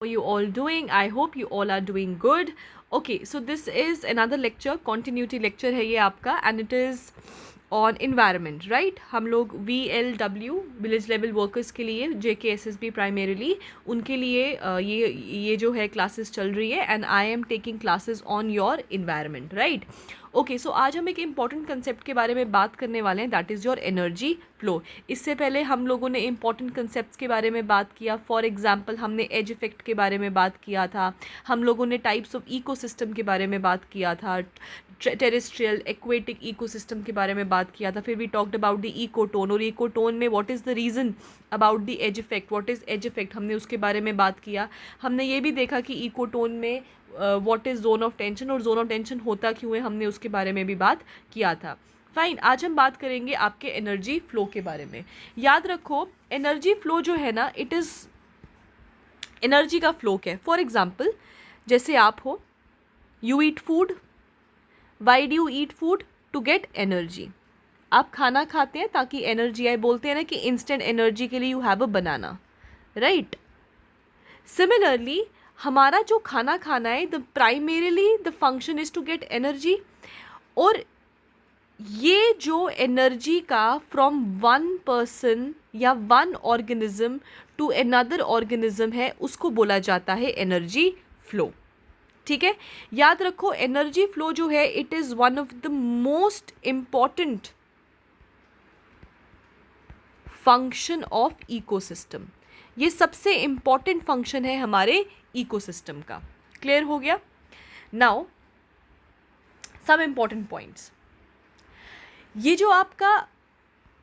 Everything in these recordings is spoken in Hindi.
are you all doing? I hope you all are doing good. Okay, so this is another lecture, continuity lecture है ये आपका, and it is on environment, right? हम लोग VLW विलेज लेवल वर्कर्स के लिए JKSSB प्राइमरीली उनके लिए ये जो है क्लासेस चल रही है, and I am taking classes on your environment, right? Okay, so आज हम एक इम्पॉर्टेंट कंसेप्ट के बारे में बात करने वाले हैं, that is your energy flow. इससे पहले हम लोगों ने इम्पॉर्टेंट कंसेप्ट्स के बारे में बात किया. फॉर एग्जांपल हमने एज इफेक्ट के बारे में बात किया था, हम लोगों ने टाइप्स ऑफ इकोसिस्टम के बारे में बात किया था, टेरेस्ट्रियल एक्वेटिक इकोसिस्टम के बारे में बात किया था. फिर we talked about the ecotone, और इकोटोन में what is the reason about the edge effect, what is edge effect, हमने उसके बारे में बात किया. हमने ये भी देखा कि इकोटोन में what is zone of tension, और जोन ऑफ टेंशन होता क्यों है, हमने उसके बारे में भी बात किया था. फाइन, आज हम बात करेंगे आपके एनर्जी फ्लो के बारे में. याद रखो, एनर्जी फ्लो जो है ना, इट इज़ एनर्जी का फ्लो क्या है. फॉर एग्जाम्पल, जैसे आप हो, you eat food. Why do you eat food? To get energy. आप खाना खाते हैं ताकि एनर्जी आए. बोलते हैं ना कि इंस्टेंट एनर्जी के लिए you have a banana, right? Similarly हमारा जो खाना खाना है, the primarily the function is to get energy. और ये जो एनर्जी का फ्रॉम वन पर्सन या one organism to another organism है, उसको बोला जाता है एनर्जी फ्लो. ठीक है, याद रखो, एनर्जी फ्लो जो है, it is one of the most important function of ecosystem. ये सबसे इम्पॉर्टेंट फंक्शन है हमारे इकोसिस्टम का. क्लियर हो गया? Now some important points. ये जो आपका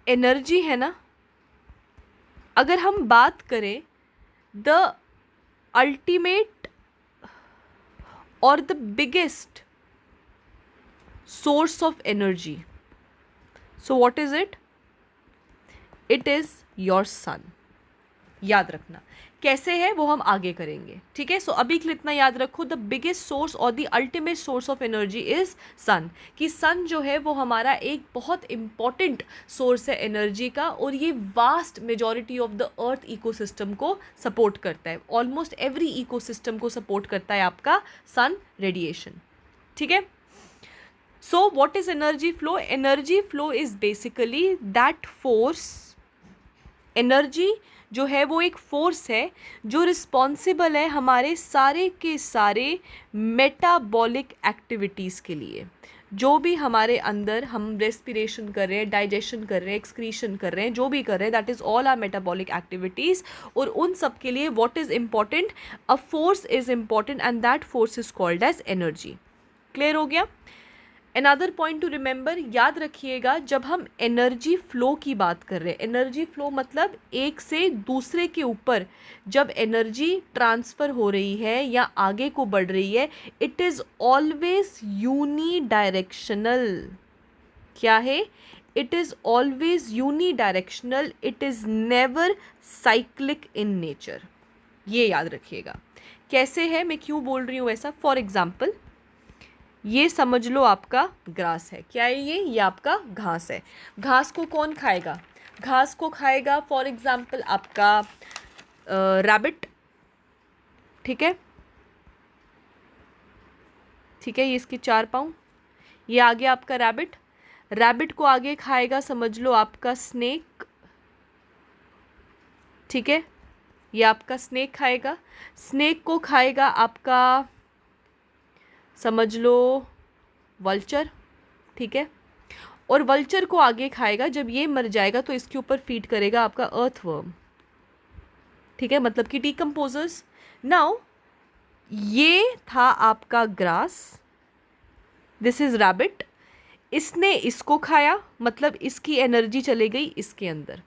एनर्जी है ना, अगर हम बात करें द अल्टीमेट और the biggest source of energy, so what is it? It is your son. याद रखना कैसे है वो हम आगे करेंगे. ठीक है, सो अभी के लिए इतना याद रखो, द बिगेस्ट सोर्स और the ultimate source of energy is सन. कि सन जो है वो हमारा एक बहुत इम्पॉर्टेंट सोर्स है एनर्जी का, और ये vast majority of the earth ecosystem को सपोर्ट करता है. ऑलमोस्ट एवरी इकोसिस्टम को सपोर्ट करता है आपका सन रेडिएशन. ठीक है, so what is energy flow? Energy flow is basically that force. Energy जो है वो एक फोर्स है जो रिस्पॉन्सिबल है हमारे सारे के सारे मेटाबॉलिक एक्टिविटीज़ के लिए. जो भी हमारे अंदर हम रेस्पिरेशन कर रहे हैं, डाइजेशन कर रहे हैं, एक्सक्रीशन कर रहे हैं, जो भी कर रहे हैं, that is all are metabolic activities. और उन सब के लिए what is important? A force is important, and that force is called as energy. Clear हो गया? अनदर पॉइंट टू रिमेंबर, याद रखिएगा, जब हम एनर्जी फ्लो की बात कर रहे हैं, एनर्जी फ्लो मतलब एक से दूसरे के ऊपर जब एनर्जी ट्रांसफ़र हो रही है या आगे को बढ़ रही है, it is always unidirectional. क्या है? It is always unidirectional. It is never cyclic in nature. ये याद रखिएगा. कैसे है, मैं क्यों बोल रही हूँ ऐसा? फॉर एग्जाम्पल, ये समझ लो आपका ग्रास है. क्या है ये आपका घास है. घास को कौन खाएगा? घास को खाएगा फॉर एग्जाम्पल आपका रैबिट. ठीक है, ठीक है, ये इसके 4 पाँव, ये आगे आपका रैबिट. रैबिट को आगे खाएगा समझ लो आपका स्नेक. ठीक है, ये आपका स्नेक खाएगा. स्नेक को खाएगा आपका समझ लो वल्चर. ठीक है, और वल्चर को आगे खाएगा, जब ये मर जाएगा तो इसके ऊपर फीड करेगा आपका अर्थवर्म. ठीक है, मतलब कि डिकम्पोजर्स. नाउ ये था आपका ग्रास, दिस इज रैबिट. इसने इसको खाया, मतलब इसकी एनर्जी चले गई इसके अंदर.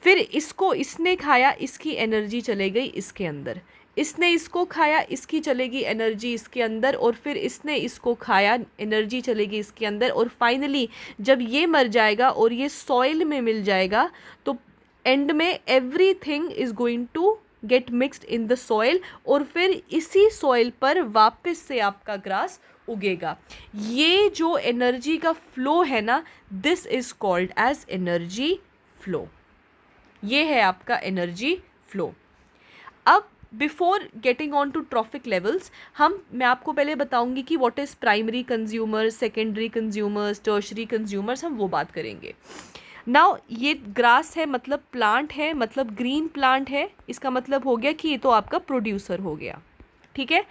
फिर इसने खाया, इसकी एनर्जी चले गई इसके अंदर. इसने इसको खाया, इसकी चलेगी एनर्जी इसके अंदर. और फिर इसने इसको खाया, एनर्जी चलेगी इसके अंदर. और फाइनली जब ये मर जाएगा और ये सॉइल में मिल जाएगा, तो एंड में everything is going to get mixed in the soil, और फिर इसी सॉइल पर वापस से आपका ग्रास उगेगा. ये जो एनर्जी का फ्लो है ना, this is called as energy flow. ये है आपका एनर्जी फ्लो. अब before getting on to trophic levels मैं आपको पहले बताऊंगी कि what is primary consumers, secondary consumers, tertiary consumers, हम वो बात करेंगे. नाउ ये ग्रास है मतलब प्लांट है, मतलब ग्रीन प्लांट है, इसका मतलब हो गया कि ये तो आपका प्रोड्यूसर हो गया. ठीक है.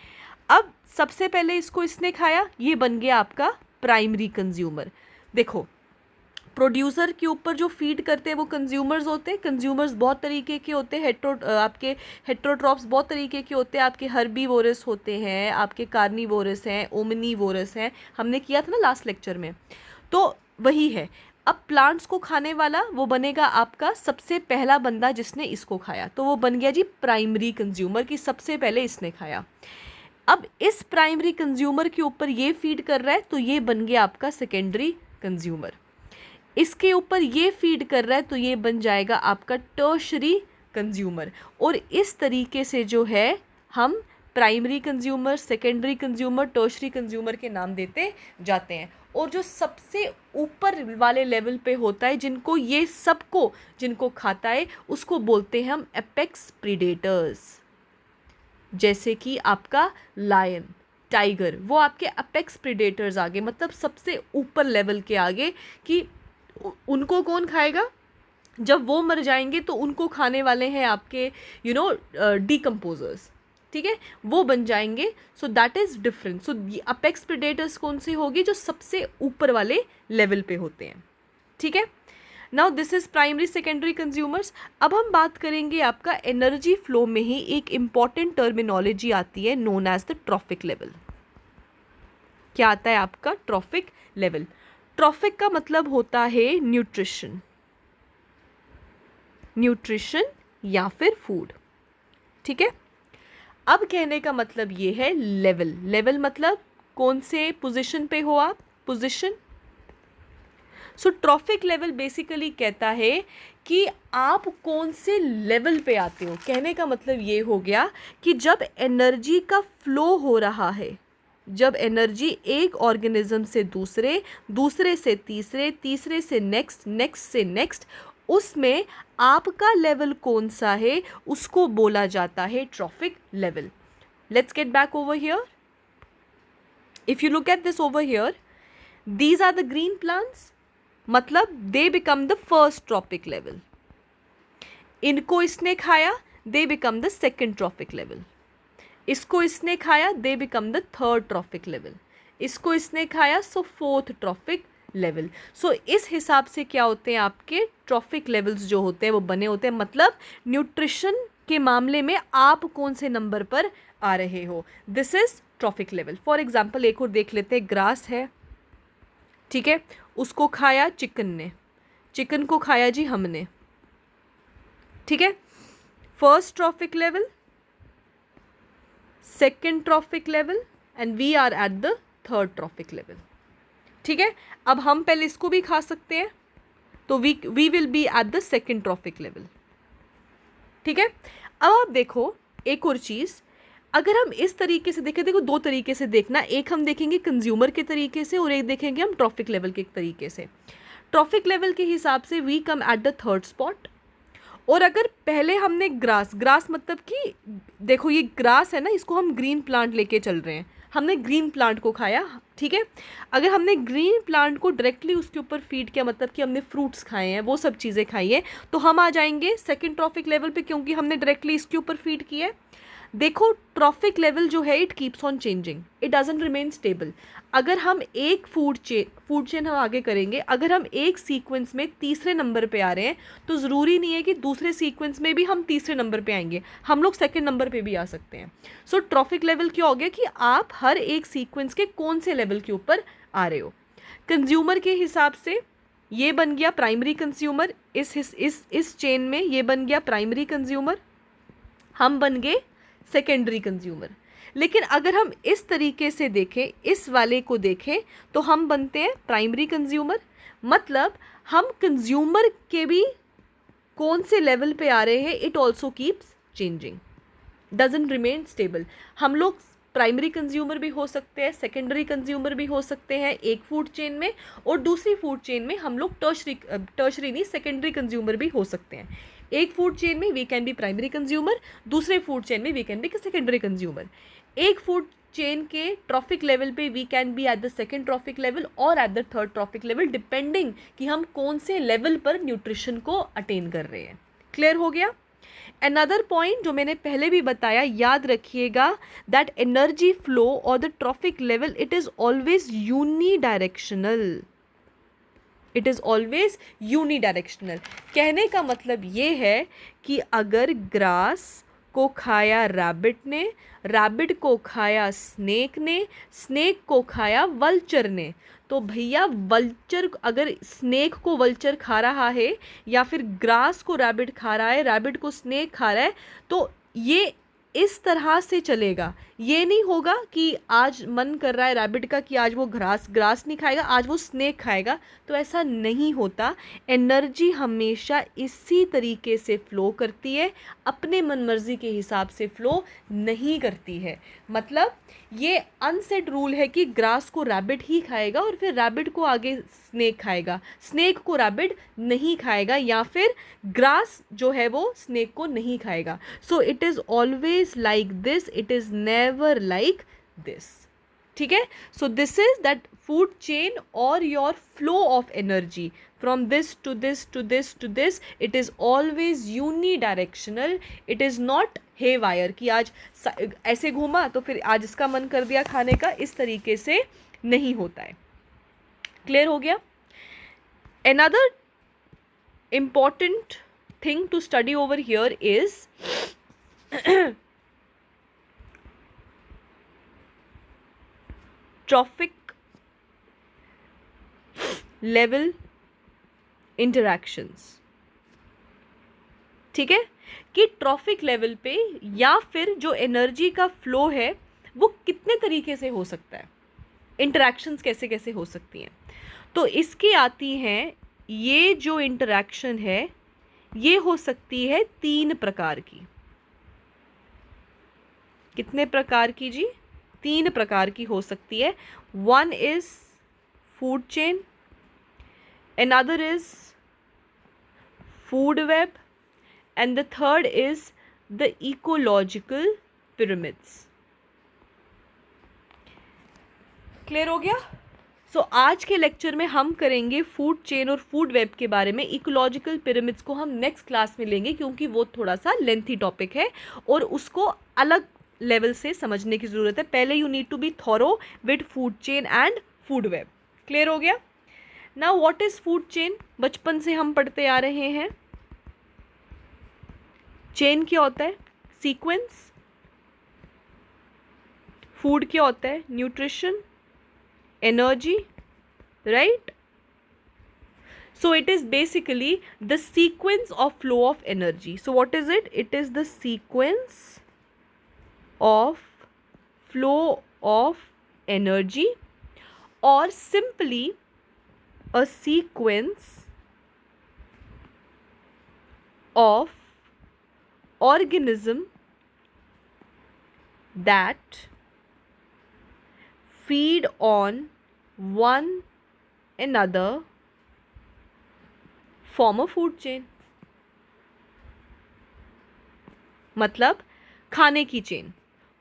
अब सबसे पहले इसको इसने खाया, ये बन गया आपका प्राइमरी कंज्यूमर. देखो, प्रोड्यूसर के ऊपर जो फीड करते हैं वो कंज्यूमर्स होते हैं. कंज्यूमर्स बहुत तरीके के होते हैं. आपके हेट्रोट्रॉप्स बहुत तरीके के होते हैं. आपके हर्बीवोरस होते हैं, आपके कार्निवोरस हैं, ओमनीवोरस हैं. हमने किया था ना लास्ट लेक्चर में, तो वही है. अब प्लांट्स को खाने वाला वो बनेगा आपका सबसे पहला बंदा जिसने इसको खाया, तो वो बन गया जी प्राइमरी कंज्यूमर, कि सबसे पहले इसने खाया. अब इस प्राइमरी कंज्यूमर के ऊपर ये फीड कर रहा है, तो ये बन गया आपका सेकेंडरी कंज्यूमर. इसके ऊपर ये फीड कर रहा है, तो ये बन जाएगा आपका टर्शरी कंज्यूमर. और इस तरीके से जो है हम primary consumer, secondary consumer, tertiary consumer के नाम देते जाते हैं. और जो सबसे ऊपर वाले लेवल पे होता है, जिनको ये सबको जिनको खाता है, उसको बोलते हैं हम एपेक्स प्रीडेटर्स. जैसे कि आपका लायन, टाइगर, वो आपके अपेक्स प्रीडेटर्स आगे, मतलब सबसे ऊपर लेवल के आगे, कि उनको कौन खाएगा? जब वो मर जाएंगे तो उनको खाने वाले हैं आपके डिकम्पोजर्स. ठीक है, वो बन जाएंगे. So that is different. So apex predators कौन से होगी? जो सबसे ऊपर वाले लेवल पे होते हैं. ठीक है. Now this is primary secondary consumers. अब हम बात करेंगे आपका एनर्जी फ्लो में ही एक इम्पॉर्टेंट टर्मिनोलॉजी आती है known as the trophic level. क्या आता है आपका? Trophic level. ट्रॉफिक का मतलब होता है न्यूट्रिशन, न्यूट्रिशन या फिर फूड. ठीक है. अब कहने का मतलब ये है लेवल. लेवल मतलब कौन से पोजीशन पे हो आप, पोजीशन. सो ट्रॉफिक लेवल बेसिकली कहता है कि आप कौन से लेवल पे आते हो. कहने का मतलब ये हो गया कि जब एनर्जी का फ्लो हो रहा है, जब एनर्जी एक ऑर्गेनिज्म से दूसरे, दूसरे से तीसरे, तीसरे से नेक्स्ट, नेक्स्ट से नेक्स्ट, उसमें आपका लेवल कौन सा है उसको बोला जाता है trophic level. Let's get back over here. If you look at this over here, these are the green plants, मतलब they become the first trophic level. इनको इसने खाया, they become the second trophic level. इसको इसने खाया, they become the third trophic level. इसको इसने खाया, so fourth trophic level. So इस हिसाब से क्या होते हैं आपके ट्रॉफिक लेवल्स जो होते हैं वो बने होते हैं. मतलब न्यूट्रिशन के मामले में आप कौन से नंबर पर आ रहे हो, this is trophic level. For example एक और देख लेते हैं. ग्रास है, ठीक है, उसको खाया चिकन ने, चिकन को खाया जी हमने. ठीक है. First trophic level, second trophic level, and we are at the third trophic level. ठीक है. अब हम पहले इसको भी खा सकते हैं, तो we will be at the second trophic level. ठीक है. अब आप देखो एक और चीज़, अगर हम इस तरीके से देखें, देखो दो तरीके से देखना, एक हम देखेंगे कंज्यूमर के तरीके से और एक देखेंगे हम ट्रॉफिक लेवल के तरीके से. ट्रॉफिक लेवल के हिसाब से we come at the third spot. और अगर पहले हमने ग्रास, ग्रास मतलब कि देखो ये ग्रास है ना, इसको हम ग्रीन प्लांट लेके चल रहे हैं, हमने ग्रीन प्लांट को खाया. ठीक है. अगर हमने ग्रीन प्लांट को डायरेक्टली उसके ऊपर फीड किया, मतलब कि हमने फ्रूट्स खाए हैं, वो सब चीज़ें खाई हैं, तो हम आ जाएंगे सेकेंड ट्रॉफिक लेवल पे, क्योंकि हमने डायरेक्टली इसके ऊपर फीड किया है. देखो ट्रॉफिक लेवल जो है it keeps on changing, it doesn't remain stable. अगर हम एक फूड चेन हम आगे करेंगे, अगर हम एक सीक्वेंस में तीसरे नंबर पे आ रहे हैं, तो ज़रूरी नहीं है कि दूसरे सीक्वेंस में भी हम तीसरे नंबर पे आएंगे, हम लोग सेकंड नंबर पे भी आ सकते हैं. सो ट्रॉफिक लेवल क्या हो गया कि आप हर एक सीक्वेंस के कौन से लेवल के ऊपर आ रहे हो. कंज्यूमर के हिसाब से ये बन गया प्राइमरी कंज्यूमर, इस चेन में ये बन गया प्राइमरी कंज्यूमर, हम बन गए सेकेंडरी कंज्यूमर. लेकिन अगर हम इस तरीके से देखें, इस वाले को देखें, तो हम बनते हैं प्राइमरी कंज्यूमर. मतलब हम कंज्यूमर के भी कौन से लेवल पे आ रहे हैं, it also keeps changing, doesn't remain stable. हम लोग प्राइमरी कंज्यूमर भी हो सकते हैं, सेकेंडरी कंज्यूमर भी हो सकते हैं एक फूड चेन में, और दूसरी फूड चेन में हम लोग टर्शरी नहीं सेकेंडरी कंज्यूमर भी हो सकते हैं. एक फूड चेन में we can be primary consumer, दूसरे फूड चेन में we can be secondary consumer. एक फूड चेन के ट्रॉफिक लेवल पे we can be at the second trophic level और at the third trophic level, depending कि हम कौन से लेवल पर न्यूट्रिशन को अटेन कर रहे हैं। क्लियर हो गया? अनदर पॉइंट जो मैंने पहले भी बताया, याद रखिएगा, दैट एनर्जी फ्लो और the trophic level it is always unidirectional. It is always unidirectional. कहने का मतलब ये है कि अगर ग्रास को खाया रैबिट ने, रैबिट को खाया स्नेक ने, स्नेक को खाया वल्चर ने, तो भैया वल्चर अगर स्नेक को वल्चर खा रहा है या फिर ग्रास को रैबिट खा रहा है, रैबिट को स्नेक खा रहा है, तो ये इस तरह से चलेगा। ये नहीं होगा कि आज मन कर रहा है रैबिट का कि आज वो ग्रास नहीं खाएगा, आज वो स्नेक खाएगा, तो ऐसा नहीं होता। एनर्जी हमेशा इसी तरीके से फ़्लो करती है, अपने मनमर्जी के हिसाब से फ़्लो नहीं करती है। मतलब ये अनसेट रूल है कि ग्रास को रैबिट ही खाएगा और फिर रैबिट को आगे स्नेक खाएगा, स्नेक को रैबिट नहीं खाएगा, या फिर ग्रास जो है वो स्नेक को नहीं खाएगा। So it is always like this, it is never like this. ठीक है? So this is that food chain और your flow of energy from this to this to this to this, it is always unidirectional. It is not haywire कि आज ऐसे घूमा तो फिर आज इसका मन कर दिया खाने का, इस तरीके से नहीं होता है। क्लियर हो गया? Another important thing to study over here is trophic level interactions। ठीक है? कि ट्रॉफिक लेवल पे या फिर जो एनर्जी का फ्लो है वो कितने तरीके से हो सकता है, इंटरैक्शंस कैसे कैसे हो सकती हैं। तो इसकी आती हैं, ये जो इंटरैक्शन है ये हो सकती है 3 प्रकार की। कितने प्रकार की जी? 3 प्रकार की हो सकती है। One is food chain, another is food web, and the third is the ecological pyramids. Clear हो गया? सो आज के लेक्चर में हम करेंगे फूड चेन और फूड वेब के बारे में। इकोलॉजिकल पिरामिड्स को हम नेक्स्ट क्लास में लेंगे क्योंकि वो थोड़ा सा लेंथी टॉपिक है और उसको अलग लेवल से समझने की ज़रूरत है। पहले you need to be thorough with food chain and food web. Clear हो गया? Now what is food chain? बचपन से हम पढ़ते आ रहे हैं। चेन क्या होता है? सीक्वेंस। फूड क्या होता है? Nutrition, energy, right? So it is basically the sequence of flow of energy. So what is it? It is the sequence of flow of energy, or simply a sequence of organism that feed on one another form a food chain। मतलब खाने की चेन,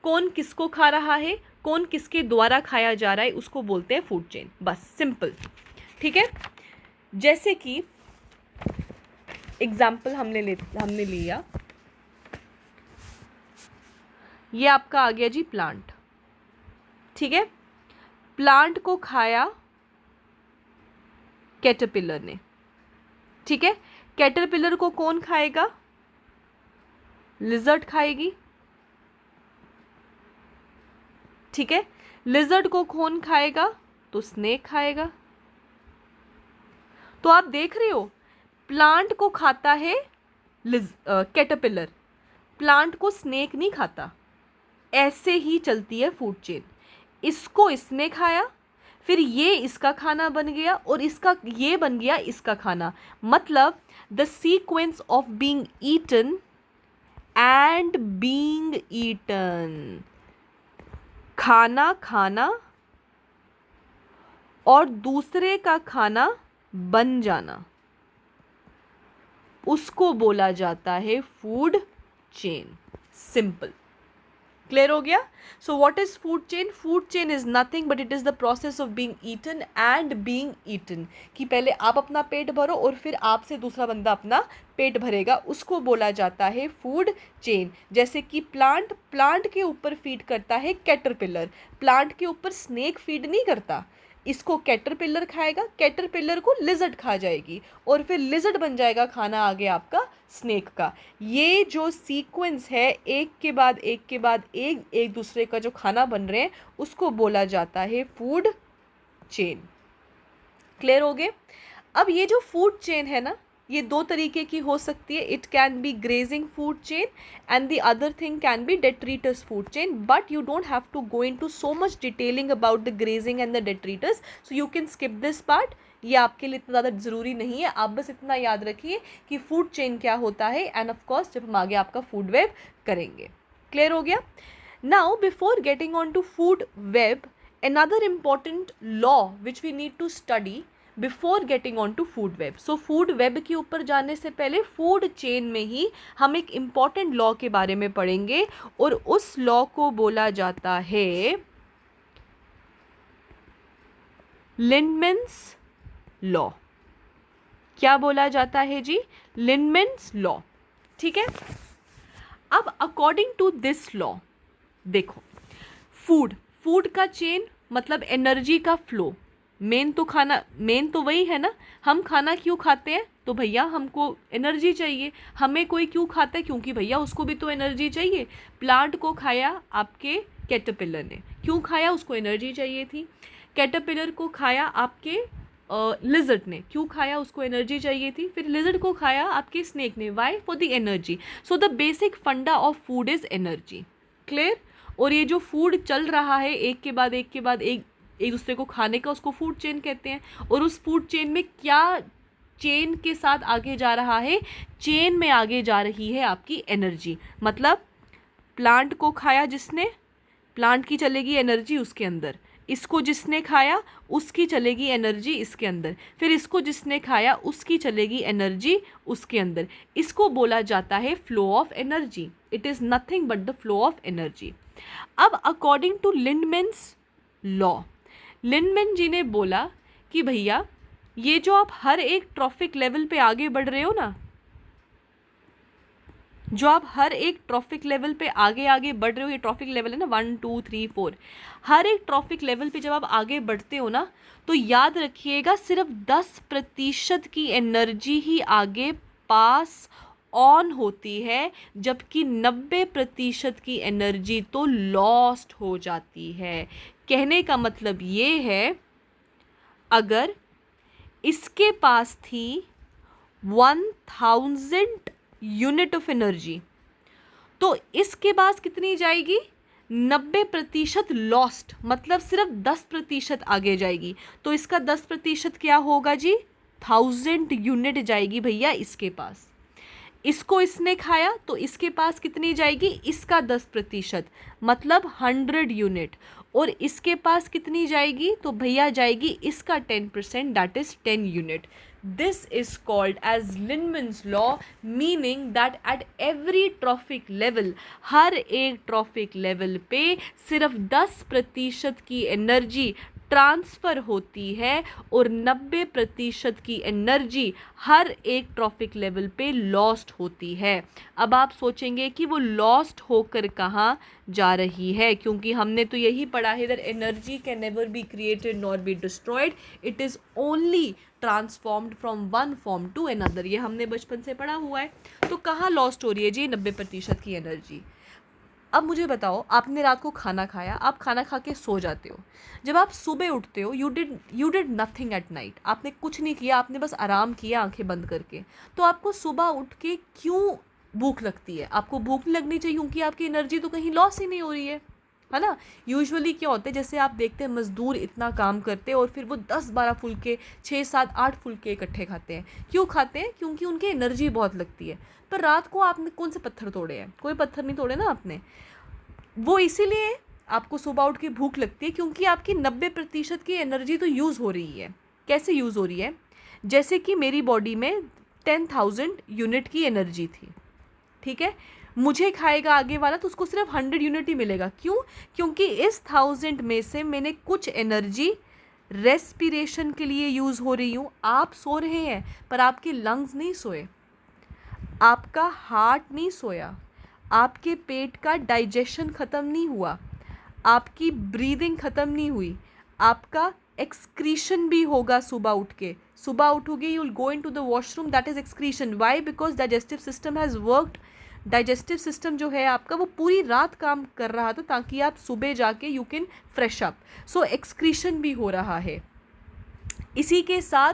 कौन किसको खा रहा है, कौन किसके द्वारा खाया जा रहा है, उसको बोलते हैं फूड चेन। बस सिंपल। ठीक है? जैसे कि एग्जाम्पल हमने लिया, ये आपका आ गया जी प्लांट। ठीक है? प्लांट को खाया कैटरपिलर ने। ठीक है? कैटरपिलर को कौन खाएगा? लिजर्ड खाएगी। ठीक है? लिजर्ड को कौन खाएगा? तो स्नेक खाएगा। तो आप देख रहे हो, प्लांट को खाता है कैटरपिलर, प्लांट को स्नेक नहीं खाता। ऐसे ही चलती है फूड चेन। इसको इसने खाया, फिर ये इसका खाना बन गया और इसका ये बन गया इसका खाना। मतलब the sequence of being eaten and being eaten, खाना खाना और दूसरे का खाना बन जाना। उसको बोला जाता है फूड चेन। सिंपल, क्लियर हो गया? So what is food chain? Food chain is nothing but it is the process of being eaten and being eaten, कि पहले आप अपना पेट भरो और फिर आपसे दूसरा बंदा अपना पेट भरेगा, उसको बोला जाता है फूड चेन। जैसे कि प्लांट के ऊपर फीड करता है कैटरपिलर, प्लांट के ऊपर स्नेक फीड नहीं करता, इसको कैटरपिलर खाएगा, कैटरपिलर को लिजर्ड खा जाएगी और फिर लिजर्ड बन जाएगा खाना आगे आपका स्नेक का। ये जो सीक्वेंस है एक के बाद एक के बाद एक दूसरे का जो खाना बन रहे हैं उसको बोला जाता है फूड चेन। क्लियर हो गए? अब ये जो फूड चेन है ना, ये दो तरीके की हो सकती है। It can be grazing food chain and the other thing can be detritus food chain, but you don't have to go into so much detailing about the grazing and the detritus, so you can skip this part. ये आपके लिए इतना ज़्यादा ज़रूरी नहीं है, आप बस इतना याद रखिए कि फूड चेन क्या होता है एंड ऑफ कोर्स जब हम आगे आपका फूड वेब करेंगे। क्लियर हो गया? Now before getting on to food web, another important law which we need to study before getting on to food web. So food web के ऊपर जाने से पहले फूड चेन में ही हम एक इम्पॉर्टेंट लॉ के बारे में पढ़ेंगे और उस लॉ को बोला जाता है लिंडमैन्स लॉ। क्या बोला जाता है जी? लिंडमैन्स लॉ। ठीक है, अब अकॉर्डिंग टू दिस लॉ देखो, फूड का चेन मतलब एनर्जी का फ्लो। मेन तो वही है ना, हम खाना क्यों खाते हैं? तो भैया हमको एनर्जी चाहिए। हमें कोई क्यों खाता है? क्योंकि भैया उसको भी तो एनर्जी चाहिए। प्लांट को खाया आपके कैटरपिलर ने, क्यों खाया? उसको एनर्जी चाहिए थी। कैटरपिलर को खाया आपके लिजर्ड ने, क्यों खाया? उसको एनर्जी चाहिए थी। फिर लिजर्ड को खाया आपके स्नेक ने, why? For the energy. So the basic funda of food is energy. Clear? और ये जो फूड चल रहा है एक के बाद एक दूसरे को खाने का, उसको फूड चेन कहते हैं। और उस फूड चेन में क्या चेन के साथ आगे जा रहा है? चेन में आगे जा रही है आपकी एनर्जी। मतलब प्लांट को खाया जिसने, प्लांट की चलेगी एनर्जी उसके अंदर, इसको जिसने खाया उसकी चलेगी एनर्जी इसके अंदर, फिर इसको जिसने खाया उसकी चलेगी एनर्जी उसके अंदर। इसको बोला जाता है flow of energy. It is nothing but the flow of energy. अब अकॉर्डिंग टू लिंडमैन्स लॉ, लिंडमैन जी ने बोला कि भैया ये जो आप हर एक ट्रॉफिक लेवल पे आगे बढ़ रहे हो ना, जो आप हर एक ट्रॉफिक लेवल पे आगे बढ़ रहे हो, ये ट्रॉफिक लेवल है ना 1 2 3 4, हर एक ट्रॉफिक लेवल पे जब आप आगे बढ़ते हो ना, तो याद रखिएगा सिर्फ 10% की एनर्जी ही आगे पास ऑन होती है, जबकि 90% की एनर्जी तो लॉस्ट हो जाती है। कहने का मतलब ये है, अगर इसके पास थी 1000 यूनिट ऑफ एनर्जी, तो इसके पास कितनी जाएगी? 90% लॉस्ट, मतलब सिर्फ 10% आगे जाएगी। तो इसका 10% क्या होगा जी? 1000 यूनिट जाएगी भैया इसके पास। इसको इसने खाया तो इसके पास कितनी जाएगी? इसका 10%, मतलब 100 यूनिट। और इसके पास कितनी जाएगी? तो भैया जाएगी इसका 10%, that is 10 unit. This is called as Lindeman's law, meaning that at every trophic level, हर एक ट्रॉफिक लेवल पे सिर्फ 10% की एनर्जी ट्रांसफ़र होती है और 90% की एनर्जी हर एक ट्रॉफिक लेवल पे लॉस्ट होती है। अब आप सोचेंगे कि वो लॉस्ट होकर कहाँ जा रही है, क्योंकि हमने तो यही पढ़ा है that energy can never be created nor be destroyed, it is only transformed from one form to another. ये हमने बचपन से पढ़ा हुआ है। तो कहाँ लॉस्ट हो रही है जी 90% की एनर्जी? अब मुझे बताओ, आपने रात को खाना खाया, आप खाना खा के सो जाते हो, जब आप सुबह उठते हो you did nothing at night, आपने कुछ नहीं किया, आपने बस आराम किया आंखें बंद करके, तो आपको सुबह उठ के क्यों भूख लगती है? आपको भूख नहीं लगनी चाहिए क्योंकि आपकी एनर्जी तो कहीं लॉस ही नहीं हो रही है ना। यूजुअली क्या होता है, जैसे आप देखते हैं मज़दूर इतना काम करते हैं और फिर वो 10-12 फुलके 6-7-8 फुलके इकट्ठे खाते हैं। क्यों खाते हैं? क्योंकि उनकी एनर्जी बहुत लगती है। पर रात को आपने कौन से पत्थर तोड़े हैं? कोई पत्थर नहीं तोड़े ना आपने। वो इसीलिए आपको सुबह उठ के भूख लगती है क्योंकि आपकी 90% की एनर्जी तो यूज़ हो रही है। कैसे यूज़ हो रही है? जैसे कि मेरी बॉडी में 10,000 यूनिट की एनर्जी थी, ठीक है। मुझे खाएगा आगे वाला तो उसको सिर्फ 100 यूनिट ही मिलेगा। क्यों? क्योंकि इस 1000 में से मैंने कुछ एनर्जी रेस्पिरेशन के लिए यूज़ हो रही हूँ। आप सो रहे हैं पर आपके लंग्स नहीं सोए, आपका हार्ट नहीं सोया, आपके पेट का डाइजेशन ख़त्म नहीं हुआ, आपकी ब्रीदिंग ख़त्म नहीं हुई, आपका एक्सक्रीशन भी होगा। सुबह उठोगे, you will go in to the washroom, that is excretion. Why? Because digestive system has worked. Digestive system जो है आपका वो पूरी रात काम कर रहा था ताकि आप सुबह जाके you can fresh up. So excretion भी हो रहा है। इसी के साथ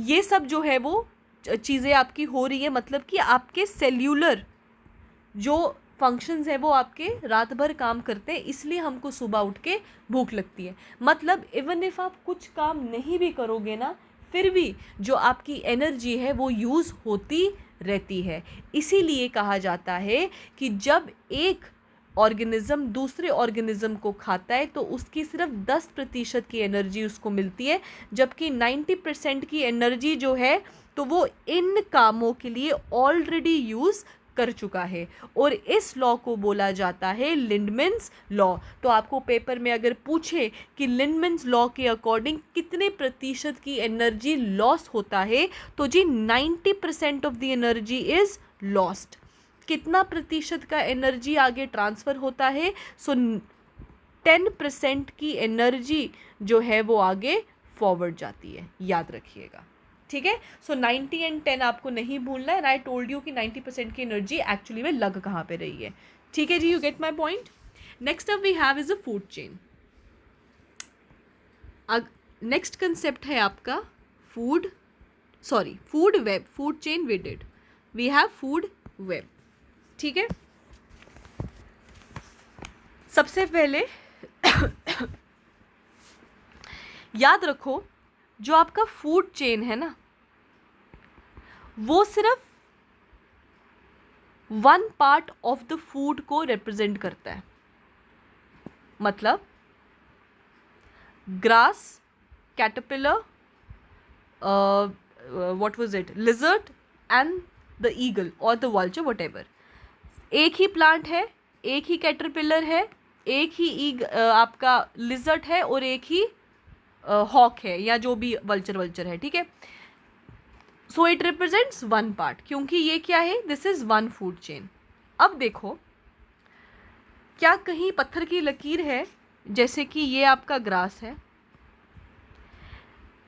ये सब जो है वो चीज़ें आपकी हो रही है, मतलब कि आपके सेल्यूलर जो फंक्शंस है वो आपके रात भर काम करते हैं, इसलिए हमको सुबह उठ के भूख लगती है। मतलब इवन इफ आप कुछ काम नहीं भी करोगे ना, फिर भी जो आपकी एनर्जी है वो यूज़ होती रहती है। इसीलिए कहा जाता है कि जब एक ऑर्गेनिज्म दूसरे ऑर्गेनिज्म को खाता है तो उसकी सिर्फ 10% की एनर्जी उसको मिलती है, जबकि 90% की एनर्जी जो है तो वो इन कामों के लिए ऑलरेडी यूज़ कर चुका है। और इस लॉ को बोला जाता है लिंडमैन्स लॉ। तो आपको पेपर में अगर पूछे कि लिंडमैन्स लॉ के अकॉर्डिंग कितने प्रतिशत की एनर्जी लॉस होता है, तो जी 90% of the energy is lost. कितना प्रतिशत का एनर्जी आगे ट्रांसफ़र होता है? सो 10% की एनर्जी जो है वो आगे फॉरवर्ड जाती है, याद रखिएगा, ठीक है। सो 90 एंड 10 आपको नहीं भूलना है। एंड आई टोल्ड यू कि 90% की एनर्जी एक्चुअली में लग कहाँ पे रही है, ठीक है जी। You get my point. Next up we have is a food chain. Next concept है आपका food web. Food chain we did, we have food web, ठीक है। सबसे पहले याद रखो, जो आपका फूड चेन है ना, वो सिर्फ 1 पार्ट ऑफ द फूड को रिप्रेजेंट करता है। मतलब grass, caterpillar, what was it, lizard and the eagle और द वल्चर, व्हाटएवर। एक ही प्लांट है, एक ही कैटरपिलर है, एक ही आपका लिजर्ड है और एक ही हॉक है या जो भी वल्चर है, ठीक है। सो इट रिप्रेजेंट्स 1 पार्ट, क्योंकि ये क्या है, दिस इज 1 फूड चेन। अब देखो, क्या कहीं पत्थर की लकीर है, जैसे कि ये आपका ग्रास है,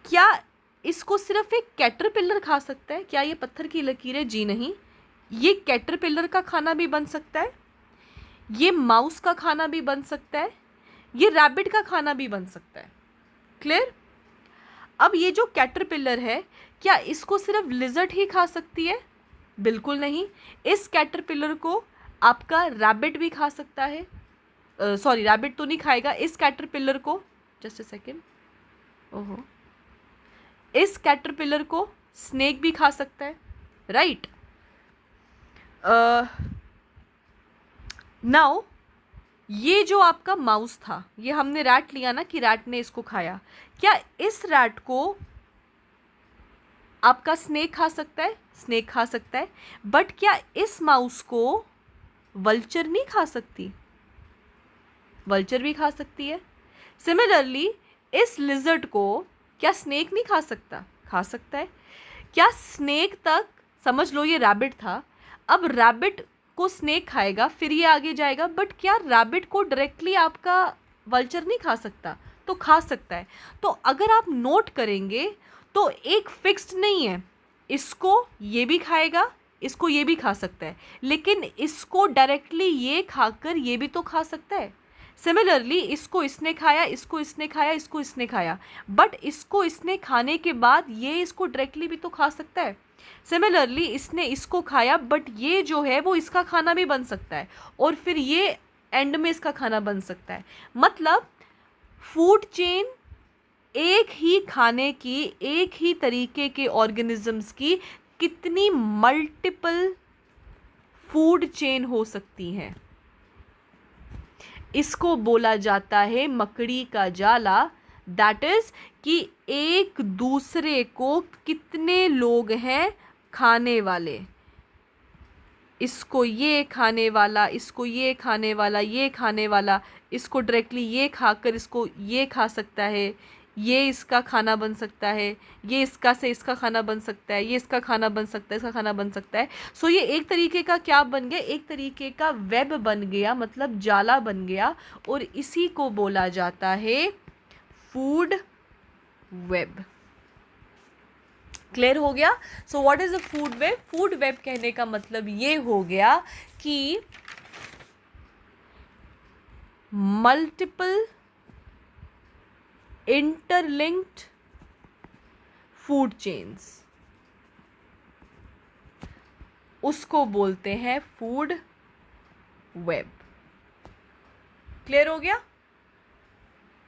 क्या इसको सिर्फ एक कैटरपिलर खा सकता है? क्या ये पत्थर की लकीर है? जी नहीं, ये कैटरपिलर का खाना भी बन सकता है, ये माउस का खाना भी बन सकता है, ये रैबिट का खाना भी बन सकता है। क्लियर? अब ये जो कैटरपिलर है, क्या इसको सिर्फ लिजर्ड ही खा सकती है? बिल्कुल नहीं। इस कैटरपिलर को आपका रैबिट भी खा सकता है। सॉरी, रैबिट तो नहीं खाएगा। इस कैटरपिलर को, जस्ट अ सेकेंड, ओहो, इस कैटरपिलर को स्नेक भी खा सकता है, राइट। नाउ ये जो आपका माउस था, ये हमने रैट लिया ना कि रैट ने इसको खाया, क्या इस रैट को आपका स्नेक खा सकता है? स्नेक खा सकता है। बट क्या इस माउस को वल्चर नहीं खा सकती? वल्चर भी खा सकती है। सिमिलरली इस लिजर्ड को क्या स्नेक नहीं खा सकता? खा सकता है। क्या स्नेक तक, समझ लो ये रैबिट था, अब रैबिट को स्नेक खाएगा, फिर ये आगे जाएगा, बट क्या रैबिट को डायरेक्टली आपका वल्चर नहीं खा सकता? तो खा सकता है। तो अगर आप नोट करेंगे तो एक फिक्स्ड नहीं है, इसको ये भी खाएगा, इसको ये भी खा सकता है, लेकिन इसको डायरेक्टली ये खाकर ये भी तो खा सकता है। सिमिलरली इसको इसने खाया, इसको इसने खाया, इसको इसने खाया, बट इसको इसने खाने के बाद ये इसको डायरेक्टली भी तो खा सकता है। सिमिलरली इसने इसको खाया, बट ये जो है वो इसका खाना भी बन सकता है, और फिर ये एंड में इसका खाना बन सकता है। मतलब फूड चेन एक ही खाने की, एक ही तरीके के ऑर्गेनिजम्स की कितनी मल्टीपल फूड चेन हो सकती हैं, इसको बोला जाता है मकड़ी का जाला, दैट इज कि एक दूसरे को कितने लोग हैं खाने वाले, इसको ये खाने वाला, इसको ये खाने वाला, ये खाने वाला, इसको डायरेक्टली ये खाकर इसको ये खा सकता है, ये इसका खाना बन सकता है, ये इसका से इसका खाना बन सकता है, ये इसका खाना बन सकता है, इसका खाना बन सकता है। सो ये एक तरीके का क्या बन गया, एक तरीके का वेब बन गया, मतलब जाला बन गया, और इसी को बोला जाता है फूड वेब। क्लियर हो गया? So what is a food web? Food web कहने का मतलब ये हो गया कि मल्टीपल इंटरलिंक्ड फूड चेन्स, उसको बोलते हैं फूड वेब। क्लियर हो गया?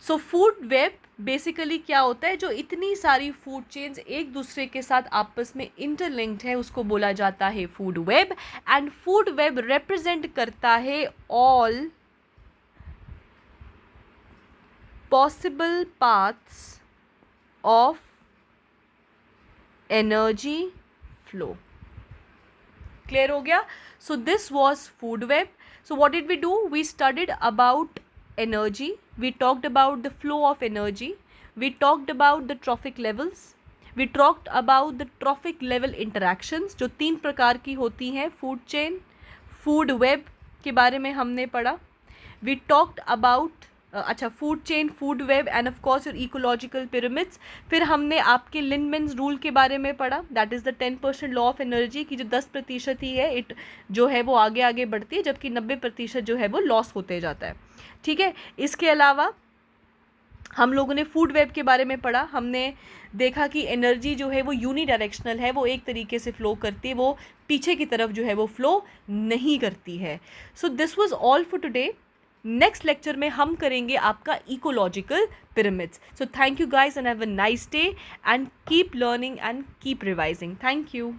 सो फूड वेब बेसिकली क्या होता है, जो इतनी सारी फूड चेन्स एक दूसरे के साथ आपस में इंटरलिंक्ड है, उसको बोला जाता है food web. And food web represent करता है all possible paths of energy flow. Clear हो गया? So this was food web. So what did we do? We studied about energy. We talked about the flow of energy. We talked about the trophic levels. We talked about the trophic level interactions, जो 3 प्रकार की होती हैं फूड चेन, फूड वेब के बारे में हमने पढ़ा. We talked about food chain, food web end of course your ecological pyramids. फिर हमने आपके लिंडमैन्स रूल के बारे में पढ़ा, that is the 10% law of energy की जो 10% ही है, इट जो है वो आगे आगे बढ़ती है, जबकि 90% जो है वो लॉस होते जाता है. ठीक है. इसके अलावा हम लोगों ने फूड वेब के बारे में पढ़ा. हमने देखा कि एनर्जी जो है वो यूनी डायरेक्शनल है, वो एक तरीके से फ्लो करती है, वो पीछे की तरफ जो है वो फ्लो नहीं करती है. So this was all for today. Next lecture में हम करेंगे आपका ecological pyramids. So thank you guys and have a nice day and keep learning and keep revising. Thank you.